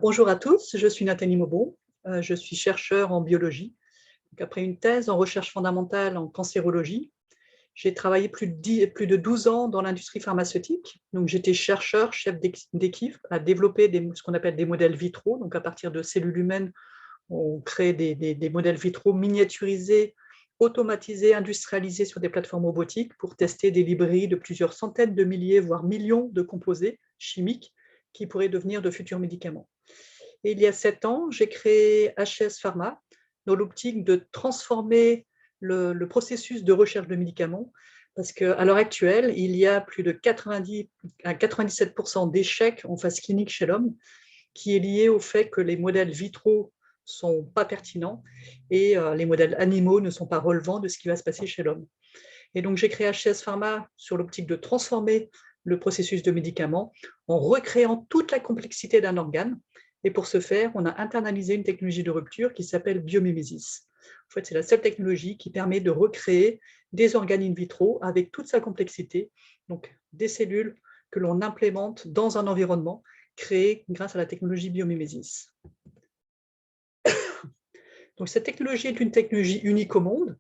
Bonjour à tous, je suis Nathalie Maubon, je suis chercheure en biologie. Donc, après une thèse en recherche fondamentale en cancérologie, j'ai travaillé plus de 12 ans dans l'industrie pharmaceutique. Donc, j'étais chercheur, chef d'équipe à développer ce qu'on appelle des modèles vitraux. Donc, à partir de cellules humaines, on crée des modèles vitraux miniaturisés, automatisés, industrialisés sur des plateformes robotiques pour tester des librairies de plusieurs centaines de milliers, voire millions de composés chimiques qui pourraient devenir de futurs médicaments. Et il y a 7 ans, j'ai créé HS Pharma dans l'optique de transformer le processus de recherche de médicaments, parce qu'à l'heure actuelle, il y a plus de 90 à 97% d'échecs en phase clinique chez l'homme, qui est lié au fait que les modèles vitraux ne sont pas pertinents et les modèles animaux ne sont pas relevant de ce qui va se passer chez l'homme. Et donc, j'ai créé HS Pharma sur l'optique de transformer le processus de médicaments en recréant toute la complexité d'un organe. Et pour ce faire, on a internalisé une technologie de rupture qui s'appelle biomimésis. En fait, c'est la seule technologie qui permet de recréer des organes in vitro avec toute sa complexité, donc des cellules que l'on implémente dans un environnement créé grâce à la technologie biomimésis. Donc, cette technologie est une technologie unique au monde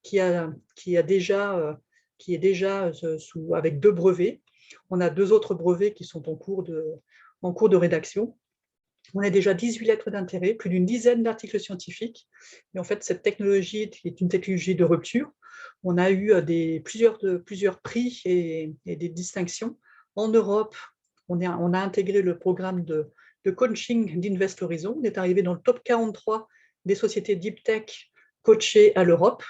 qui est déjà avec 2 brevets. On a 2 autres brevets qui sont en cours de rédaction. On a déjà 18 lettres d'intérêt, plus d'une dizaine d'articles scientifiques. Et en fait, cette technologie est une technologie de rupture. On a eu plusieurs prix et des distinctions. En Europe, on a intégré le programme de coaching d'Invest Horizon. On est arrivé dans le top 43 des sociétés Deep Tech coachées à l'Europe.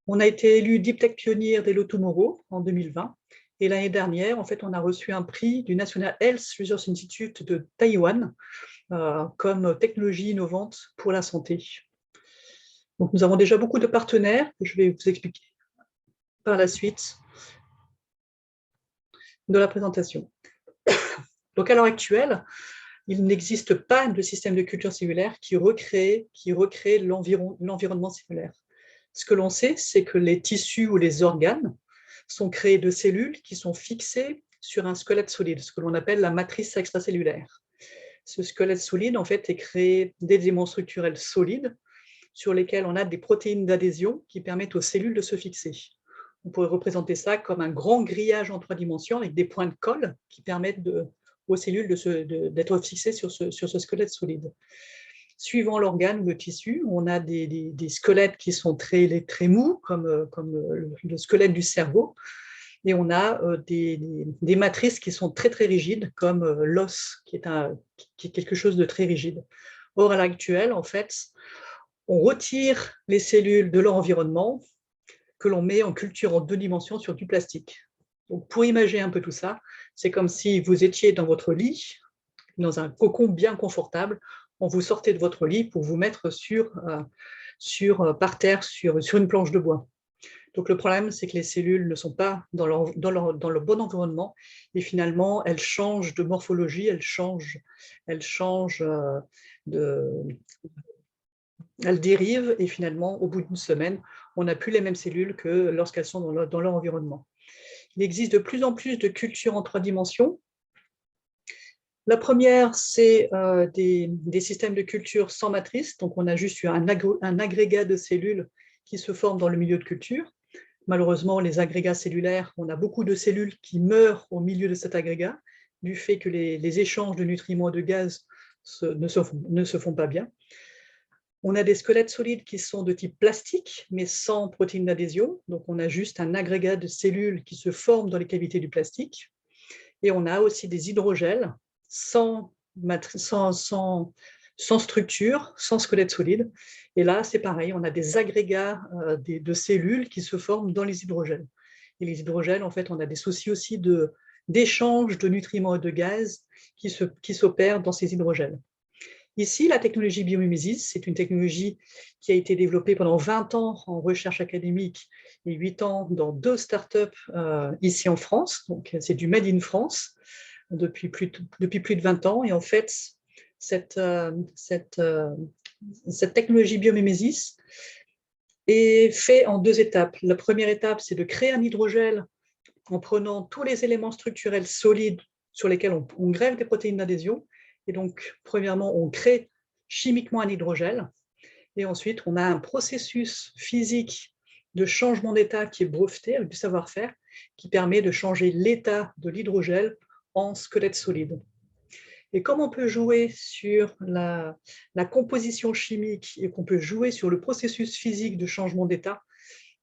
On a été élu Deep Tech Pionnier d'Hello Tomorrow en 2020. Et l'année dernière, en fait, on a reçu un prix du National Health Research Institute de Taïwan comme technologie innovante pour la santé. Donc, nous avons déjà beaucoup de partenaires que je vais vous expliquer par la suite de la présentation. Donc, à l'heure actuelle, il n'existe pas de système de culture cellulaire qui recrée l'environnement cellulaire. Ce que l'on sait, c'est que les tissus ou les organes sont créés de cellules qui sont fixées sur un squelette solide, ce que l'on appelle la matrice extracellulaire. Ce squelette solide, en fait, est créé d'éléments structurels solides sur lesquels on a des protéines d'adhésion qui permettent aux cellules de se fixer. On pourrait représenter ça comme un grand grillage en 3 dimensions avec des points de colle qui permettent aux cellules d'être fixées sur ce squelette solide. Suivant l'organe ou le tissu, on a des squelettes qui sont très mous, comme le squelette du cerveau, et on a des matrices qui sont très rigides, comme l'os, qui est quelque chose de très rigide. Or, à l'heure actuelle, en fait, on retire les cellules de leur environnement que l'on met en culture en 2 dimensions sur du plastique. Donc, pour imaginer un peu tout ça, c'est comme si vous étiez dans votre lit, dans un cocon bien confortable, on vous sortait de votre lit pour vous mettre par terre sur une planche de bois. Donc, le problème, c'est que les cellules ne sont pas dans le bon environnement et finalement, elles changent de morphologie, elles dérivent et finalement, au bout d'une semaine, on n'a plus les mêmes cellules que lorsqu'elles sont dans leur environnement. Il existe de plus en plus de cultures en 3 dimensions. La première, c'est des systèmes de culture sans matrice. Donc, on a juste un agrégat de cellules qui se forment dans le milieu de culture. Malheureusement, les agrégats cellulaires, on a beaucoup de cellules qui meurent au milieu de cet agrégat, du fait que les échanges de nutriments et de gaz ne se font pas bien. On a des squelettes solides qui sont de type plastique, mais sans protéines d'adhésion. Donc, on a juste un agrégat de cellules qui se forment dans les cavités du plastique. Et on a aussi des hydrogels sans structure, sans squelette solide. Et là, c'est pareil, on a des agrégats de cellules qui se forment dans les hydrogels. Et les hydrogels, en fait, on a des soucis aussi d'échange de nutriments et de gaz qui s'opèrent dans ces hydrogels. Ici, la technologie biomimésis, c'est une technologie qui a été développée pendant 20 ans en recherche académique et 8 ans dans 2 startups ici en France. Donc, c'est du Made in France depuis plus de 20 ans. Et en fait, cette technologie biomimésis est faite en 2 étapes. La première étape, c'est de créer un hydrogel en prenant tous les éléments structurels solides sur lesquels on grève des protéines d'adhésion. Et donc, premièrement, on crée chimiquement un hydrogel. Et ensuite, on a un processus physique de changement d'état qui est breveté avec du savoir-faire, qui permet de changer l'état de l'hydrogel en squelette solide. Et comme on peut jouer sur la composition chimique et qu'on peut jouer sur le processus physique de changement d'état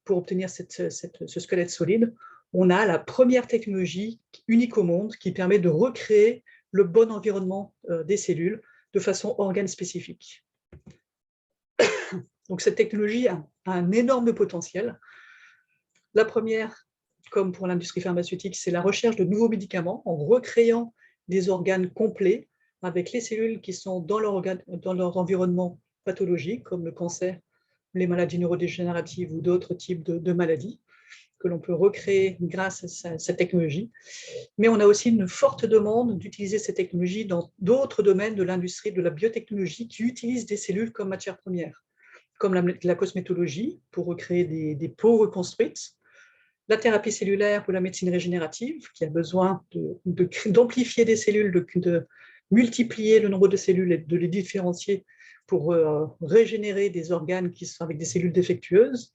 pour obtenir ce squelette solide, on a la première technologie unique au monde qui permet de recréer le bon environnement des cellules de façon organe spécifique. Donc cette technologie a un énorme potentiel. La première, comme pour l'industrie pharmaceutique, c'est la recherche de nouveaux médicaments en recréant des organes complets avec les cellules qui sont dans leur environnement pathologique, comme le cancer, les maladies neurodégénératives ou d'autres types de maladies que l'on peut recréer grâce à cette technologie. Mais on a aussi une forte demande d'utiliser cette technologie dans d'autres domaines de l'industrie de la biotechnologie qui utilisent des cellules comme matière première, comme la cosmétologie pour recréer des peaux reconstruites, la thérapie cellulaire pour la médecine régénérative qui a besoin d'amplifier des cellules, de multiplier le nombre de cellules et de les différencier pour régénérer des organes qui sont avec des cellules défectueuses.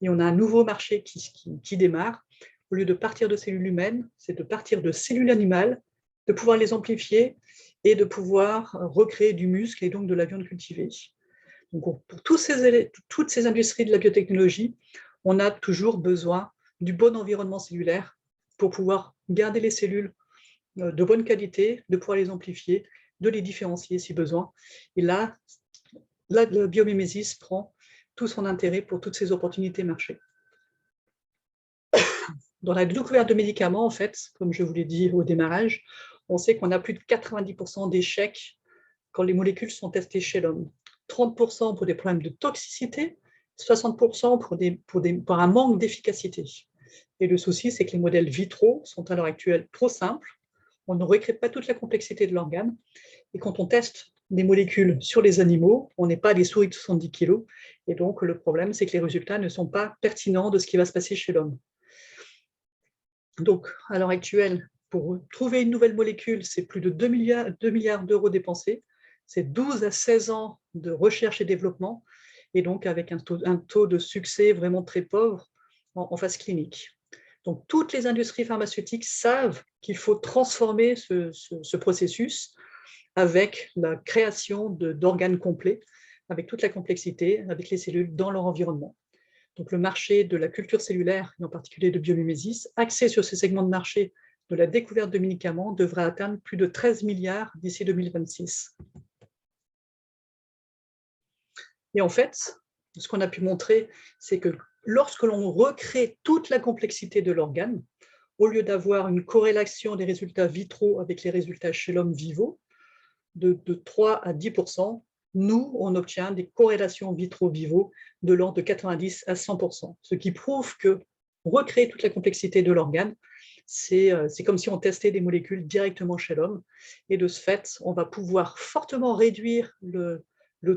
Et on a un nouveau marché qui démarre. Au lieu de partir de cellules humaines, c'est de partir de cellules animales, de pouvoir les amplifier et de pouvoir recréer du muscle et donc de la viande cultivée. Donc pour toutes ces industries de la biotechnologie, on a toujours besoin du bon environnement cellulaire pour pouvoir garder les cellules de bonne qualité, de pouvoir les amplifier, de les différencier si besoin. Et là la biomimésis prend tout son intérêt pour toutes ces opportunités marché. Dans la découverte de médicaments, en fait, comme je vous l'ai dit au démarrage, on sait qu'on a plus de 90% d'échecs quand les molécules sont testées chez l'homme. 30% pour des problèmes de toxicité, 60% pour un manque d'efficacité. Et le souci, c'est que les modèles vitro sont à l'heure actuelle trop simples, on ne recrée pas toute la complexité de l'organe, et quand on teste des molécules sur les animaux, on n'est pas à des souris de 70 kg, et donc le problème, c'est que les résultats ne sont pas pertinents de ce qui va se passer chez l'homme. Donc, à l'heure actuelle, pour trouver une nouvelle molécule, c'est plus de 2 milliards d'euros dépensés, c'est 12 à 16 ans de recherche et développement, et donc avec un taux de succès vraiment très pauvre en phase clinique. Donc, toutes les industries pharmaceutiques savent qu'il faut transformer ce processus avec la création d'organes complets, avec toute la complexité, avec les cellules dans leur environnement. Donc le marché de la culture cellulaire, et en particulier de biomimésis, axé sur ce segment de marché de la découverte de médicaments, devrait atteindre plus de 13 milliards d'ici 2026. Et en fait, ce qu'on a pu montrer, c'est que lorsque l'on recrée toute la complexité de l'organe, au lieu d'avoir une corrélation des résultats vitro avec les résultats chez l'homme vivo, de 3 à 10%, nous, on obtient des corrélations vitro-vivo de l'ordre de 90 à 100%, ce qui prouve que recréer toute la complexité de l'organe, c'est comme si on testait des molécules directement chez l'homme, et de ce fait, on va pouvoir fortement réduire le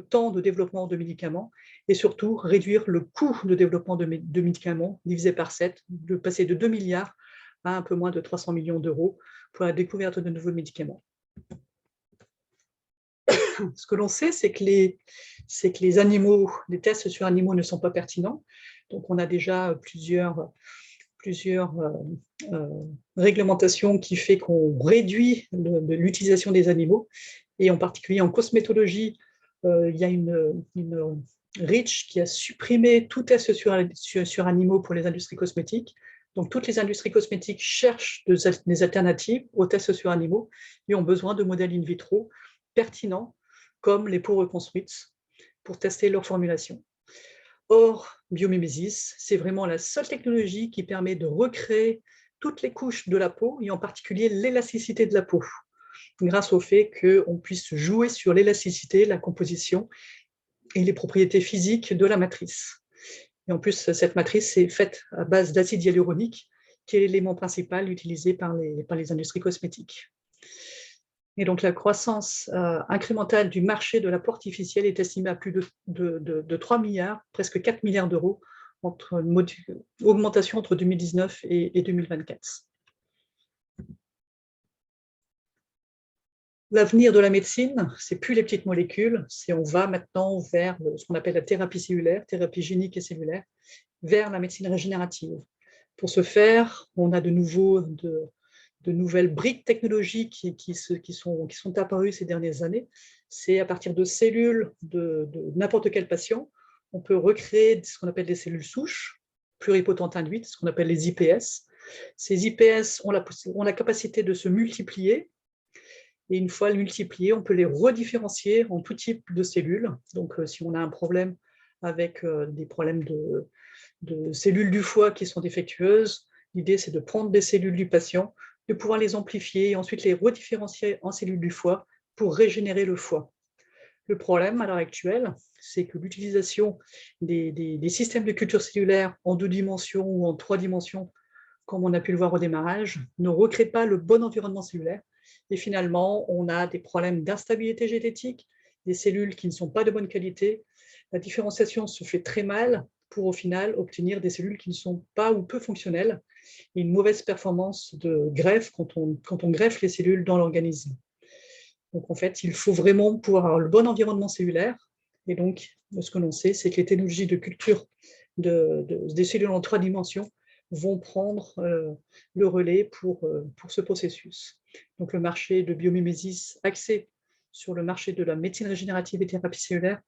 temps de développement de médicaments, et surtout réduire le coût de développement de médicaments divisé par 7, de passer de 2 milliards à un peu moins de 300 millions d'euros pour la découverte de nouveaux médicaments. Ce que l'on sait, c'est que les animaux, les tests sur animaux ne sont pas pertinents. Donc, on a déjà plusieurs réglementations qui font qu'on réduit l'utilisation des animaux. Et en particulier en cosmétologie, il y a une REACH qui a supprimé tout test sur animaux pour les industries cosmétiques. Donc, toutes les industries cosmétiques cherchent des alternatives aux tests sur animaux et ont besoin de modèles in vitro pertinents comme les peaux reconstruites pour tester leur formulation. Or, biomimésis, c'est vraiment la seule technologie qui permet de recréer toutes les couches de la peau, et en particulier l'élasticité de la peau, grâce au fait qu'on puisse jouer sur l'élasticité, la composition et les propriétés physiques de la matrice. Et en plus, cette matrice est faite à base d'acide hyaluronique, qui est l'élément principal utilisé par les industries cosmétiques. Et donc, la croissance incrémentale du marché de la peau artificielle est estimée à plus de 3 milliards, presque 4 milliards d'euros, augmentation entre 2019 et 2024. L'avenir de la médecine, c'est plus les petites molécules, on va maintenant vers ce qu'on appelle la thérapie cellulaire, thérapie génique et cellulaire, vers la médecine régénérative. Pour ce faire, on a de nouvelles briques technologiques qui sont apparues ces dernières années. C'est à partir de cellules de n'importe quel patient, on peut recréer ce qu'on appelle des cellules souches, pluripotentes induites, ce qu'on appelle les IPS. Ces IPS ont la capacité de se multiplier, et une fois multipliées, on peut les redifférencier en tout type de cellules. Donc, si on a un problème avec des problèmes de cellules du foie qui sont défectueuses, l'idée, c'est de prendre des cellules du patient, de pouvoir les amplifier et ensuite les redifférencier en cellules du foie pour régénérer le foie. Le problème à l'heure actuelle, c'est que l'utilisation des systèmes de culture cellulaire en 2 dimensions ou en 3 dimensions, comme on a pu le voir au démarrage, ne recrée pas le bon environnement cellulaire. Et finalement, on a des problèmes d'instabilité génétique, des cellules qui ne sont pas de bonne qualité. La différenciation se fait très mal pour au final obtenir des cellules qui ne sont pas ou peu fonctionnelles et une mauvaise performance de greffe quand on greffe les cellules dans l'organisme. Donc en fait, il faut vraiment pouvoir avoir le bon environnement cellulaire. Et donc, ce que l'on sait, c'est que les technologies de culture des cellules en 3 dimensions vont prendre le relais pour ce processus. Donc le marché de biomimésis axé sur le marché de la médecine régénérative et thérapie cellulaire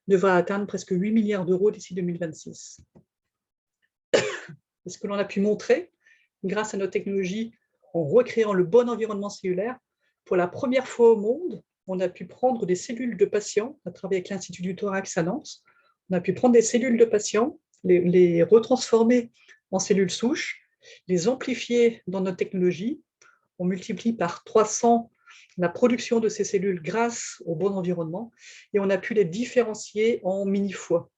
devra atteindre presque 8 milliards d'euros d'ici 2026. Et ce que l'on a pu montrer, grâce à nos technologies, en recréant le bon environnement cellulaire, pour la première fois au monde, on a pu prendre des cellules de patients, à travers avec l'Institut du thorax à Nantes, on a pu prendre des cellules de patients, les retransformer en cellules souches, les amplifier dans notre technologie, on multiplie par 300 la production de ces cellules grâce au bon environnement, et on a pu les différencier en mini-foies.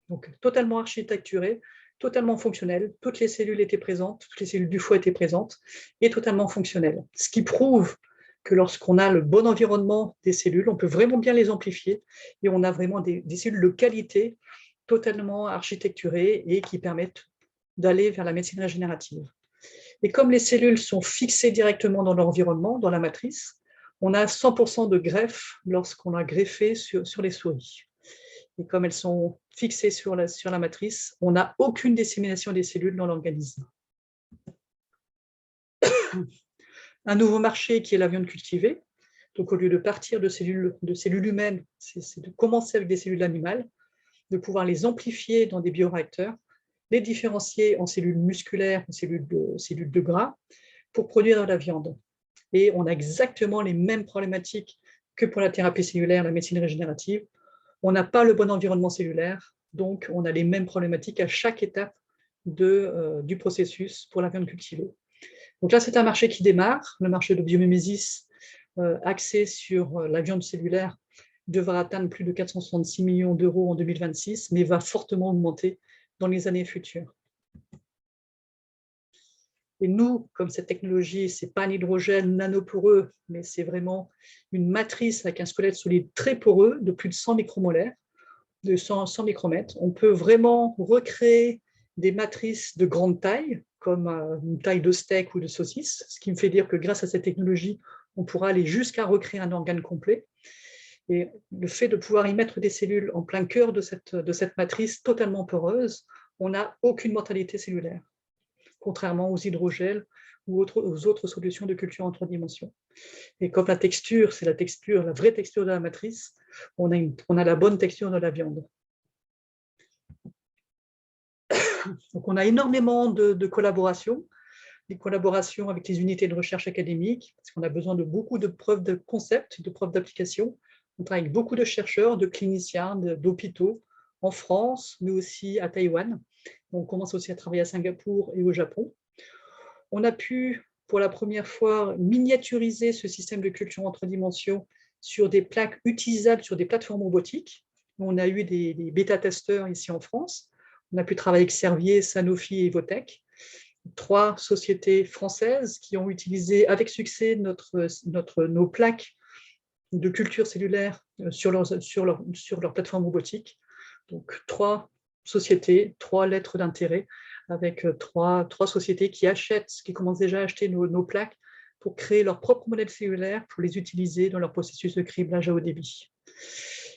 Donc totalement architecturé, totalement fonctionnel, toutes les cellules étaient présentes, toutes les cellules du foie étaient présentes, et totalement fonctionnelles. Ce qui prouve que lorsqu'on a le bon environnement des cellules, on peut vraiment bien les amplifier, et on a vraiment des cellules de qualité, totalement architecturées, et qui permettent d'aller vers la médecine régénérative. Et comme les cellules sont fixées directement dans l'environnement, dans la matrice, on a 100% de greffe lorsqu'on a greffé sur les souris. Et comme elles sont fixées sur la matrice, on n'a aucune dissémination des cellules dans l'organisme. Un nouveau marché qui est la viande cultivée. Donc, au lieu de partir de cellules humaines, c'est de commencer avec des cellules animales, de pouvoir les amplifier dans des bioréacteurs, les différencier en cellules musculaires, en cellules de gras, pour produire de la viande. Et on a exactement les mêmes problématiques que pour la thérapie cellulaire, la médecine régénérative. On n'a pas le bon environnement cellulaire, donc on a les mêmes problématiques à chaque étape du processus pour la viande cultivée. Donc là, c'est un marché qui démarre, le marché de biomimésis axé sur la viande cellulaire devra atteindre plus de 466 millions d'euros en 2026, mais va fortement augmenter dans les années futures. Et nous, comme cette technologie, ce n'est pas un hydrogène nanoporeux, mais c'est vraiment une matrice avec un squelette solide très poreux de plus de 100 micromolaires, de 100 micromètres. On peut vraiment recréer des matrices de grande taille, comme une taille de steak ou de saucisse, ce qui me fait dire que grâce à cette technologie, on pourra aller jusqu'à recréer un organe complet. Et le fait de pouvoir y mettre des cellules en plein cœur de cette matrice totalement poreuse, on n'a aucune mortalité cellulaire, contrairement aux hydrogels ou aux autres solutions de culture en 3 dimensions. Et comme la texture, c'est la vraie texture de la matrice, on a la bonne texture de la viande. Donc on a énormément de collaborations, des collaborations avec les unités de recherche académiques, parce qu'on a besoin de beaucoup de preuves de concept, de preuves d'application. On travaille avec beaucoup de chercheurs, de cliniciens, d'hôpitaux, en France, mais aussi à Taïwan. On commence aussi à travailler à Singapour et au Japon. On a pu, pour la première fois, miniaturiser ce système de culture en 3 dimensions sur des plaques utilisables sur des plateformes robotiques. On a eu des bêta-testeurs ici en France. On a pu travailler avec Servier, Sanofi et Evotech, 3 sociétés françaises qui ont utilisé avec succès nos plaques de culture cellulaire sur leur plateforme robotique. Donc 3 sociétés, 3 lettres d'intérêt, avec 3 sociétés qui commencent déjà à acheter nos plaques pour créer leurs propres modèles cellulaires pour les utiliser dans leur processus de criblage à haut débit.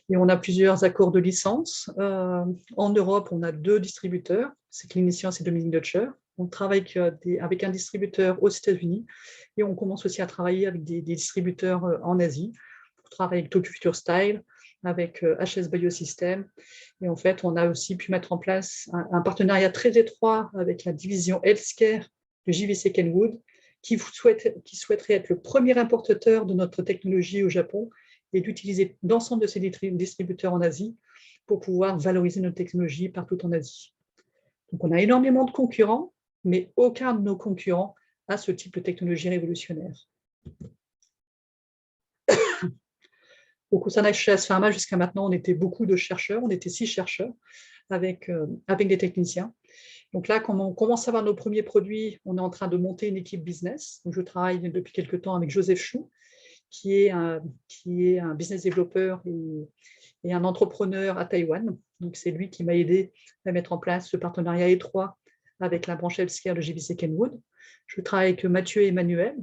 Et on a plusieurs accords de licence. En Europe, on a 2 distributeurs, c'est Cliniscience et Dominique Deutscher. On travaille avec un distributeur aux États-Unis et on commence aussi à travailler avec des distributeurs en Asie. On travaille avec Tokyo Future Style, avec HS Biosystem. Et en fait, on a aussi pu mettre en place un partenariat très étroit avec la division Healthcare de JVC Kenwood, qui souhaiterait être le premier importateur de notre technologie au Japon et d'utiliser l'ensemble de ces distributeurs en Asie pour pouvoir valoriser notre technologie partout en Asie. Donc, on a énormément de concurrents, mais aucun de nos concurrents a ce type de technologie révolutionnaire. Donc, au sein d'HS Pharma, jusqu'à maintenant, on était beaucoup de chercheurs, on était 6 chercheurs avec des techniciens. Donc là, quand on commence à avoir nos premiers produits, on est en train de monter une équipe business. Donc, je travaille depuis quelques temps avec Joseph Chou, qui est un business développeur et un entrepreneur à Taïwan. Donc, c'est lui qui m'a aidé à mettre en place ce partenariat étroit avec la branche healthcare de JVC Kenwood. Je travaille avec Mathieu et Emmanuel,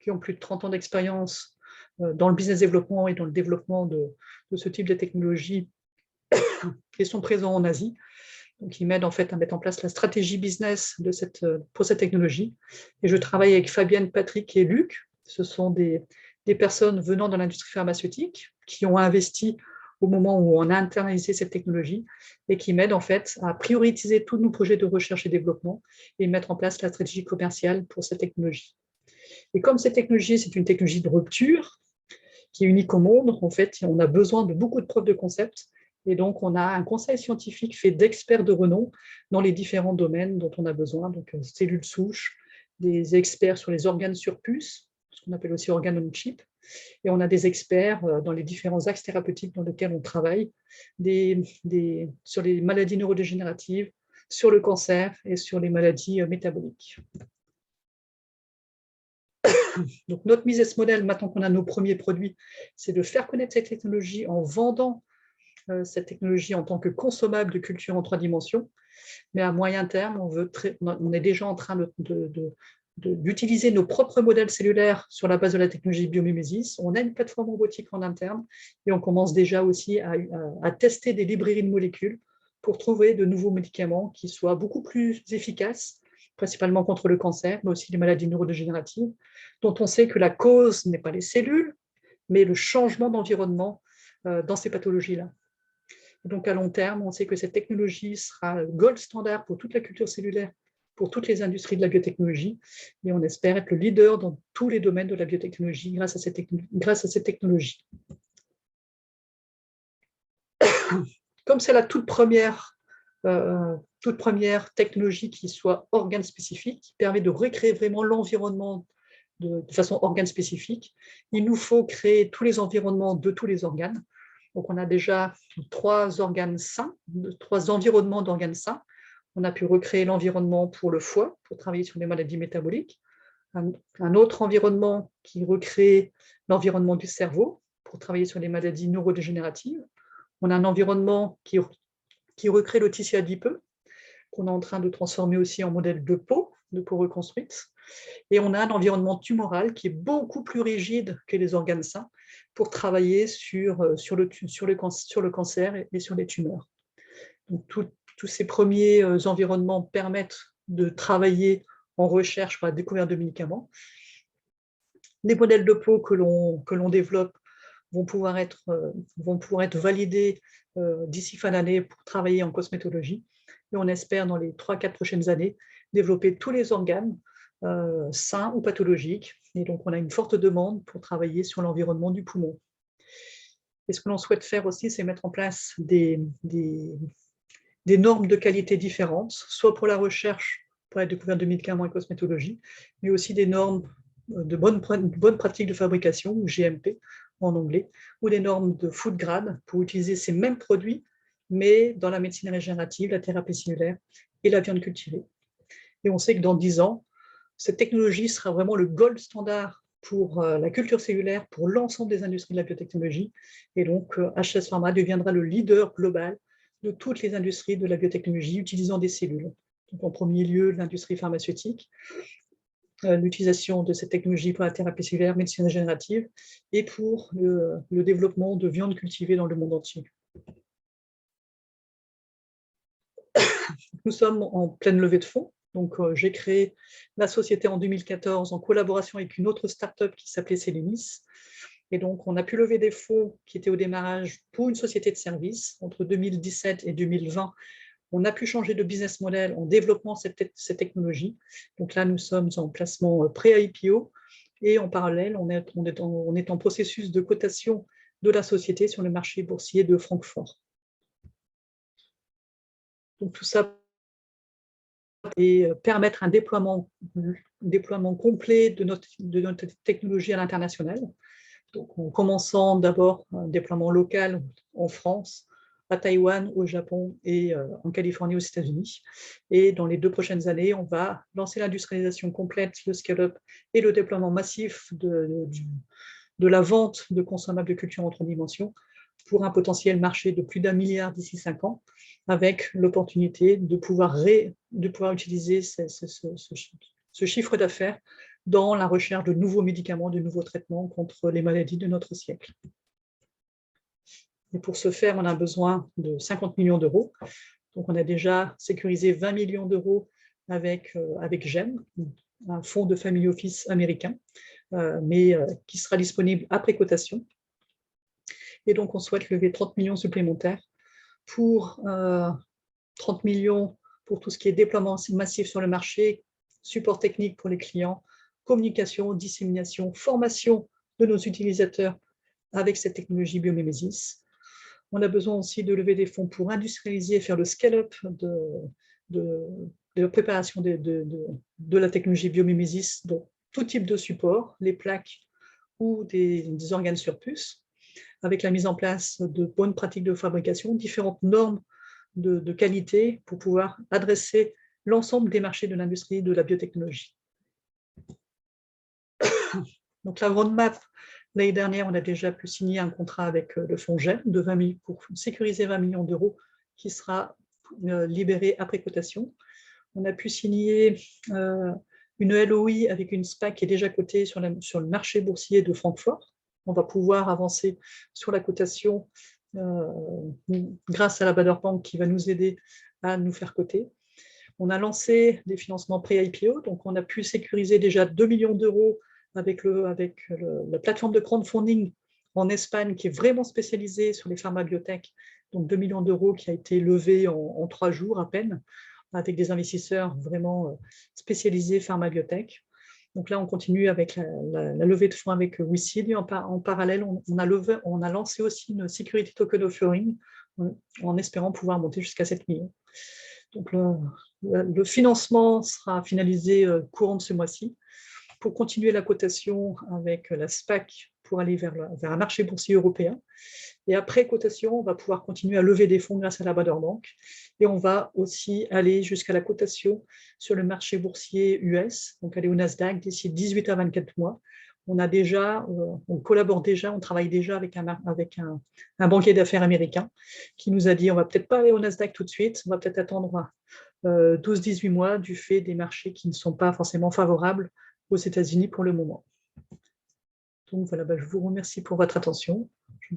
qui ont plus de 30 ans d'expérience dans le business développement et dans le développement de ce type de technologie qui sont présents en Asie. Donc, ils m'aident en fait à mettre en place la stratégie business pour cette technologie. Et je travaille avec Fabienne, Patrick et Luc. Ce sont des personnes venant de l'industrie pharmaceutique qui ont investi au moment où on a internalisé cette technologie et qui m'aident en fait à prioriser tous nos projets de recherche et développement et mettre en place la stratégie commerciale pour cette technologie. Et comme cette technologie, c'est une technologie de rupture qui est unique au monde, en fait, on a besoin de beaucoup de preuves de concept. Et donc, on a un conseil scientifique fait d'experts de renom dans les différents domaines dont on a besoin, donc cellules souches, des experts sur les organes sur puce, ce qu'on appelle aussi organes on chip, et on a des experts dans les différents axes thérapeutiques dans lesquels on travaille, sur les maladies neurodégénératives, sur le cancer et sur les maladies métaboliques. Donc, notre business model, maintenant qu'on a nos premiers produits, c'est de faire connaître cette technologie en vendant cette technologie en tant que consommable de culture en 3 dimensions. Mais à moyen terme, on est déjà en train d'utiliser nos propres modèles cellulaires sur la base de la technologie biomimésis. On a une plateforme robotique en interne et on commence déjà aussi à tester des librairies de molécules pour trouver de nouveaux médicaments qui soient beaucoup plus efficaces, principalement contre le cancer, mais aussi les maladies neurodégénératives, dont on sait que la cause n'est pas les cellules, mais le changement d'environnement dans ces pathologies-là. Donc, à long terme, on sait que cette technologie sera le gold standard pour toute la culture cellulaire, pour toutes les industries de la biotechnologie, et on espère être le leader dans tous les domaines de la biotechnologie grâce à cette technologie. Comme c'est la toute première technologie qui soit organe spécifique, qui permet de recréer vraiment l'environnement de façon organe spécifique, il nous faut créer tous les environnements de tous les organes. Donc, on a déjà 3 organes sains, 3 environnements d'organes sains. On a pu recréer l'environnement pour le foie, pour travailler sur les maladies métaboliques. Un autre environnement qui recrée l'environnement du cerveau, pour travailler sur les maladies neurodégénératives. On a un environnement qui recrée le tissu adipeux, qu'on est en train de transformer aussi en modèle de peau reconstruite. Et on a un environnement tumoral qui est beaucoup plus rigide que les organes sains pour travailler sur le cancer et sur les tumeurs. Donc, tous ces premiers environnements permettent de travailler en recherche pour la découverte de médicaments. Les modèles de peau que l'on développe vont pouvoir être validés d'ici fin d'année pour travailler en cosmétologie. Et on espère, dans les 3-4 prochaines années, développer tous les organes sains ou pathologiques. Et donc, on a une forte demande pour travailler sur l'environnement du poumon. Et ce que l'on souhaite faire aussi, c'est mettre en place des normes de qualité différentes, soit pour la recherche, pour la découverte de médicaments et cosmétologie, mais aussi des normes de bonnes pratiques de fabrication, ou GMP en anglais, ou des normes de food grade pour utiliser ces mêmes produits, mais dans la médecine régénérative, la thérapie cellulaire et la viande cultivée. Et on sait que dans 10 ans, cette technologie sera vraiment le gold standard pour la culture cellulaire, pour l'ensemble des industries de la biotechnologie. Et donc, HS Pharma deviendra le leader global de toutes les industries de la biotechnologie utilisant des cellules. Donc, en premier lieu, l'industrie pharmaceutique, l'utilisation de cette technologie pour la thérapie cellulaire, médecine régénérative et pour le développement de viande cultivée dans le monde entier. Nous sommes en pleine levée de fonds. Donc, j'ai créé la société en 2014 en collaboration avec une autre start-up qui s'appelait Célinis. Et donc, on a pu lever des fonds qui étaient au démarrage pour une société de services. Entre 2017 et 2020, on a pu changer de business model en développant cette technologie. Donc là, nous sommes en placement pré-IPO et en parallèle, on est en processus de cotation de la société sur le marché boursier de Francfort. Donc tout ça et permettre un déploiement complet de notre technologie à l'international. Donc, en commençant d'abord un déploiement local en France, à Taïwan, au Japon et en Californie aux États-Unis. Et dans les 2 prochaines années, on va lancer l'industrialisation complète, le scale-up et le déploiement massif de la vente de consommables de culture en 3 dimensions pour un potentiel marché de plus d'1 milliard d'ici 5 ans, avec l'opportunité de pouvoir utiliser ce chiffre d'affaires dans la recherche de nouveaux médicaments, de nouveaux traitements contre les maladies de notre siècle. Et pour ce faire, on a besoin de 50 millions d'euros. Donc, on a déjà sécurisé 20 millions d'euros avec GEM, un fonds de family office américain, mais qui sera disponible après cotation. Et donc, on souhaite lever 30 millions supplémentaires pour 30 millions pour tout ce qui est déploiement massif sur le marché, support technique pour les clients, communication, dissémination, formation de nos utilisateurs avec cette technologie biomimésis. On a besoin aussi de lever des fonds pour industrialiser et faire le scale-up de la préparation de la technologie biomimésis, donc tout type de support, les plaques ou des organes sur puce, avec la mise en place de bonnes pratiques de fabrication, différentes normes de qualité pour pouvoir adresser l'ensemble des marchés de l'industrie de la biotechnologie. Donc la roadmap, l'année dernière, on a déjà pu signer un contrat avec le fonds GEM de 20 000 pour sécuriser 20 millions d'euros qui sera libéré après cotation. On a pu signer une LOI avec une SPAC qui est déjà cotée sur le marché boursier de Francfort. On va pouvoir avancer sur la cotation grâce à la Baader Bank qui va nous aider à nous faire coter. On a lancé des financements pré-IPO, donc on a pu sécuriser déjà 2 millions d'euros avec la plateforme de crowdfunding en Espagne qui est vraiment spécialisée sur les pharmabiotech, donc 2 millions d'euros qui a été levé en 3 jours à peine, avec des investisseurs vraiment spécialisés pharmabiotech. Donc là, on continue avec la levée de fonds avec WeSeed. En parallèle, on a lancé aussi une security token offering en espérant pouvoir monter jusqu'à 7 millions. Donc le financement sera finalisé courant de ce mois-ci pour continuer la cotation avec la SPAC pour aller vers un marché boursier européen. Et après cotation, on va pouvoir continuer à lever des fonds grâce à la Baader Bank. Et on va aussi aller jusqu'à la cotation sur le marché boursier US, donc aller au Nasdaq d'ici 18 à 24 mois. On collabore déjà, on travaille déjà avec un banquier d'affaires américain qui nous a dit on ne va peut-être pas aller au Nasdaq tout de suite, on va peut-être attendre 12-18 mois du fait des marchés qui ne sont pas forcément favorables aux États-Unis pour le moment. Donc voilà, je vous remercie pour votre attention